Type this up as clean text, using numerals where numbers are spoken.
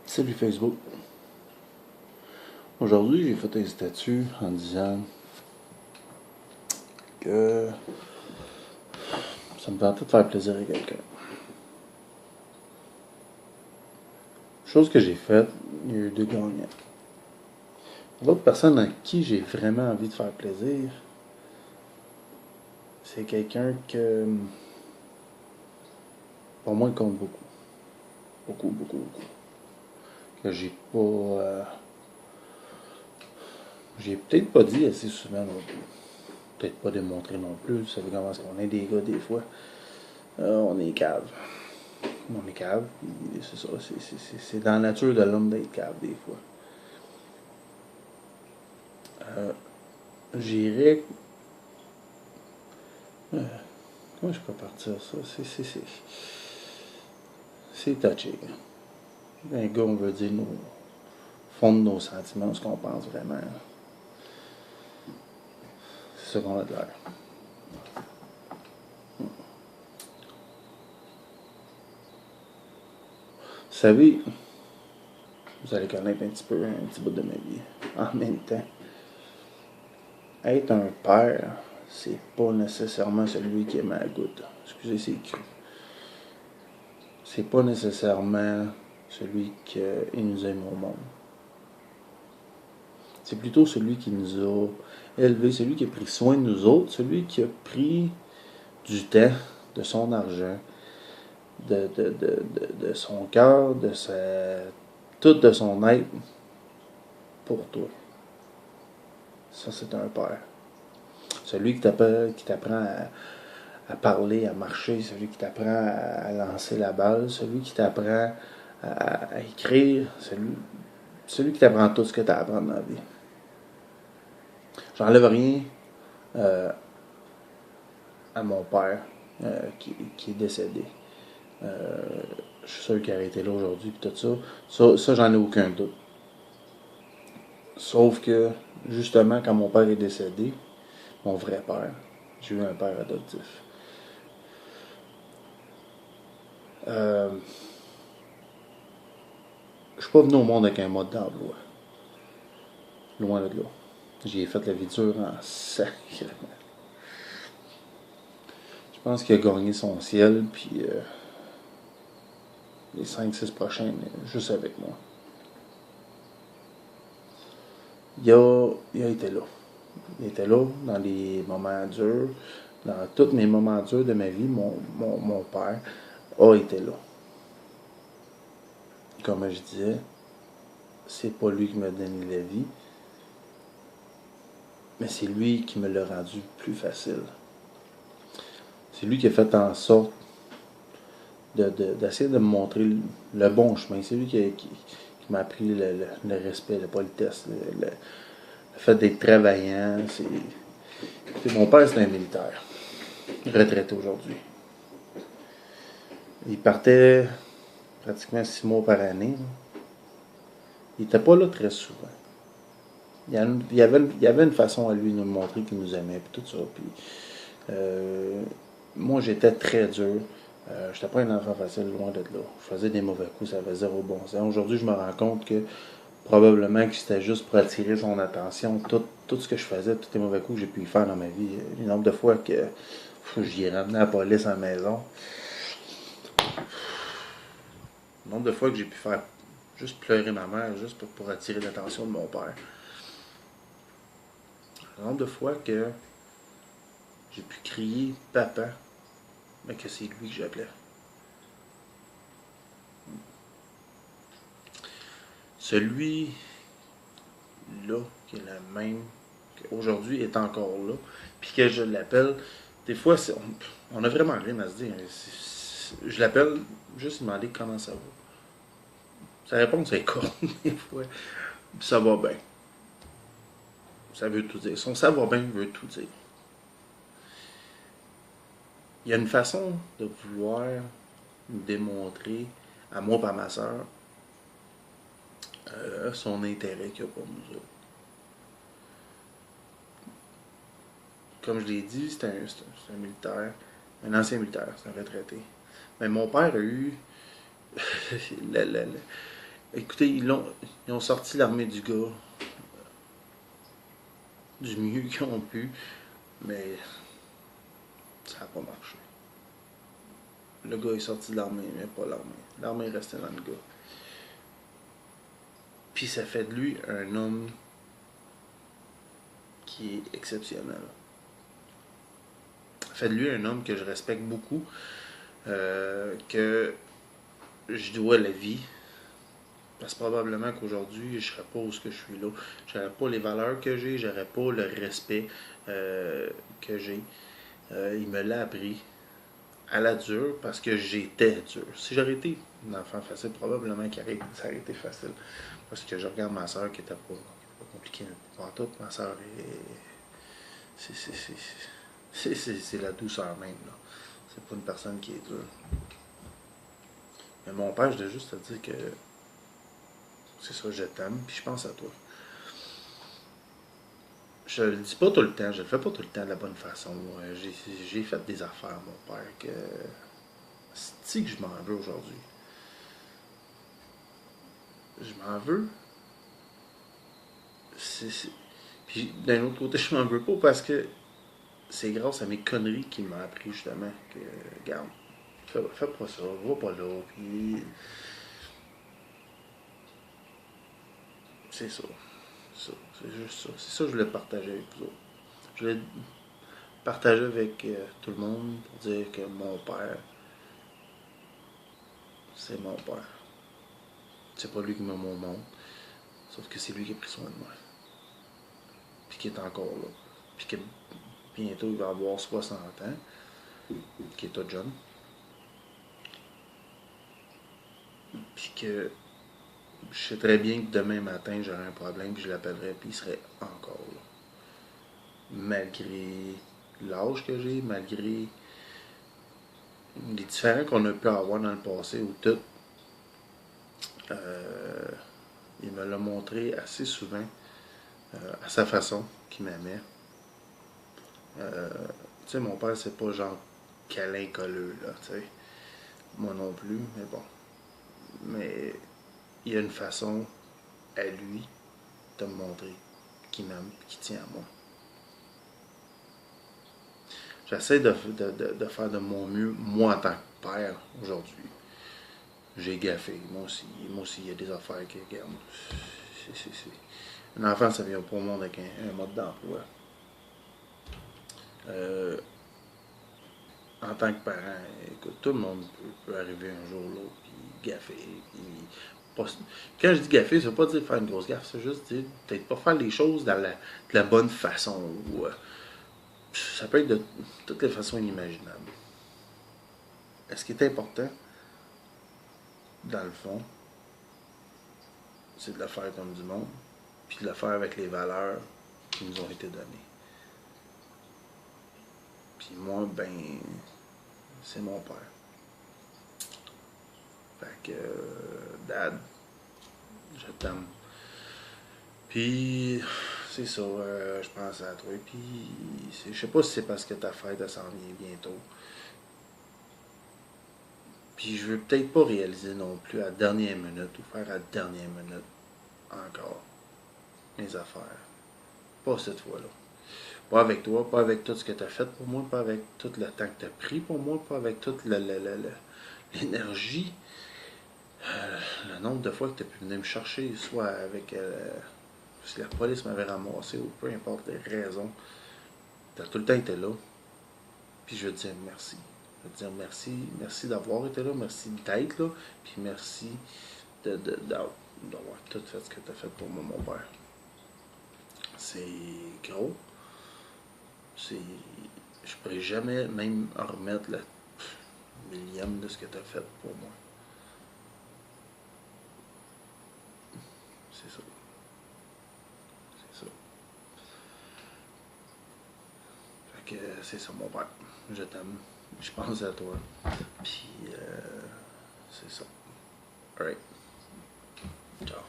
Salut Facebook. Aujourd'hui, j'ai fait un statut en disant que ça me tentait de faire plaisir à quelqu'un. Chose que j'ai faite, il y a eu deux gagnants. L'autre personne à qui j'ai vraiment envie de faire plaisir, c'est quelqu'un que, pour moi, il compte beaucoup. Beaucoup, beaucoup, beaucoup. Que j'ai peut-être pas dit assez souvent non plus. Peut-être pas démontré non plus. Vous savez comment est-ce qu'on est des gars des fois. On est cave. On est cave. C'est ça. C'est dans la nature de l'homme d'être cave des fois. J'irais. Comment je peux partir ça? C'est touché. Un gars, on veut dire nos fond de nos sentiments, ce qu'on pense vraiment. C'est ça qu'on a de l'air. Vous savez, vous allez connaître un petit bout de ma vie. En même temps, être un père, c'est pas nécessairement celui qui est ma goutte. Excusez, c'est cru. C'est pas nécessairement celui qui nous a mis au monde. C'est plutôt celui qui nous a élevés, celui qui a pris soin de nous autres, celui qui a pris du temps, de son argent, de son cœur, tout de son être pour toi. Ça, c'est un père. Celui qui t'apprend à parler, à marcher, celui qui t'apprend à lancer la balle, celui qui t'apprend à écrire, celui qui t'apprend tout ce que tu as à apprendre dans la vie. J'enlève rien à mon père qui est décédé. Je suis sûr qu'il aurait été là aujourd'hui et tout ça. Ça, j'en ai aucun doute. Sauf que, justement, quand mon père est décédé, mon vrai père, j'ai eu un père adoptif. Je suis pas venu au monde avec un mode d'emploi. Loin de là. J'ai fait la vie dure en sacrement. Je pense qu'il a gagné son ciel, puis les 5-6 prochaines, juste avec moi. Il a été là. Il était là dans les moments durs. Dans tous mes moments durs de ma vie, mon père a été là. Comme je disais, c'est pas lui qui m'a donné la vie, mais c'est lui qui me l'a rendu plus facile. C'est lui qui a fait en sorte d'essayer de me montrer le bon chemin. C'est lui qui m'a appris le respect, la politesse, le fait d'être travaillant. Mon père, c'est un militaire, retraité aujourd'hui. Il partait pratiquement 6 mois par année. Il n'était pas là très souvent. Il y avait une façon à lui de nous montrer qu'il nous aimait, puis tout ça. Puis, moi, j'étais très dur. J'étais pas un enfant facile, loin de là. Je faisais des mauvais coups, ça avait zéro bon sens. Aujourd'hui, je me rends compte que probablement que c'était juste pour attirer son attention. Tout ce que je faisais, tous les mauvais coups que j'ai pu faire dans ma vie. Le nombre de fois que j'y ai ramené la police à la maison. Le nombre de fois que j'ai pu faire juste pleurer ma mère, juste pour attirer l'attention de mon père. Le nombre de fois que j'ai pu crier papa, mais que c'est lui que j'appelais. Celui-là, qui est le même, qu'aujourd'hui est encore là, puis que je l'appelle, des fois, on a vraiment rien à se dire. Je l'appelle juste demander comment ça va. Sa réponse est courte, des fois. Ça va bien. Ça veut tout dire. Son ça va bien veut tout dire. Il y a une façon de vouloir nous démontrer, à moi et à ma soeur, son intérêt qu'il y a pour nous autres. Comme je l'ai dit, c'est un militaire, un ancien militaire, c'est un retraité. Mais mon père a eu Écoutez, ils ont sorti l'armée du gars du mieux qu'ils ont pu, mais ça n'a pas marché. Le gars est sorti de l'armée, mais pas l'armée. L'armée est restée dans le gars. Puis ça fait de lui un homme qui est exceptionnel. Ça fait de lui un homme que je respecte beaucoup, que je dois la vie. Parce que probablement qu'aujourd'hui, je ne serais pas où ce que je suis là. Je n'aurais pas les valeurs que j'ai, je n'aurais pas le respect que j'ai. Il me l'a appris à la dure parce que j'étais dur. Si j'aurais été un enfant facile, probablement que ça aurait été facile. Parce que je regarde ma soeur qui était pas compliquée pour tout. Ma soeur est. C'est la douceur même. Là. C'est pas une personne qui est dure. Mais mon père, je dois juste te dire que c'est ça, je t'aime, puis je pense à toi. Je le dis pas tout le temps, je le fais pas tout le temps de la bonne façon. J'ai fait des affaires, mon père, que. C'est que je m'en veux aujourd'hui. Je m'en veux. Puis d'un autre côté, je m'en veux pas parce que c'est grâce à mes conneries qu'il m'a appris justement que, regarde, fais pas ça, va pas là, puis c'est ça. C'est juste ça. C'est ça que je voulais partager avec vous autres. Je voulais partager avec tout le monde pour dire que mon père, c'est mon père. C'est pas lui qui m'a mon monde, sauf que c'est lui qui a pris soin de moi. Puis qui est encore là. Puis que bientôt il va avoir 60 ans, qui est tout jeune. Puis que je sais très bien que demain matin j'aurai un problème, puis je l'appellerai, puis il serait encore là. Malgré l'âge que j'ai, malgré les différends qu'on a pu avoir dans le passé ou tout, il me l'a montré assez souvent, à sa façon, qu'il m'aimait. Tu sais, mon père, c'est pas genre câlin colleux, là, tu sais. Moi non plus, mais bon. Mais il y a une façon à lui de me montrer qu'il m'aime, qu'il tient à moi. J'essaie de faire de mon mieux, moi en tant que père, aujourd'hui. J'ai gaffé, moi aussi. Moi aussi, il y a des affaires qui regardent. Un enfant, ça vient pas au monde avec un mode d'emploi. Euh, En tant que parent, écoute, tout le monde peut arriver un jour ou l'autre, puis gaffer. Pas, quand je dis gaffer, ça veut pas dire faire une grosse gaffe, c'est juste dire peut-être pas faire les choses de la bonne façon. Ou, ça peut être de toutes les façons inimaginables. Ce qui est important, dans le fond, c'est de le faire comme du monde, puis de le faire avec les valeurs qui nous ont été données. Puis moi, ben, c'est mon père. Fait que, Dad, je t'aime. Puis, c'est ça, je pense à toi. Puis, je sais pas si c'est parce que ta fête, elle s'en vient bientôt. Puis, je veux peut-être pas réaliser non plus à la dernière minute ou faire à la dernière minute encore mes affaires. Pas cette fois-là. Pas avec toi, pas avec tout ce que tu as fait pour moi, pas avec tout le temps que tu as pris pour moi, pas avec toute l'énergie, le nombre de fois que tu as pu venir me chercher, soit avec si la police m'avait ramassé ou peu importe les raisons. Tu as tout le temps été là. Puis je veux te dire merci. Je veux te dire merci. Merci d'avoir été là, merci d'être là, puis merci d'avoir tout fait ce que tu as fait pour moi, mon père. C'est gros. C'est. Je pourrais jamais même en remettre le millième de ce que tu as fait pour moi. C'est ça. C'est ça. Fait que c'est ça, mon père. Je t'aime. Je pense à toi. Puis c'est ça. Alright. Ciao.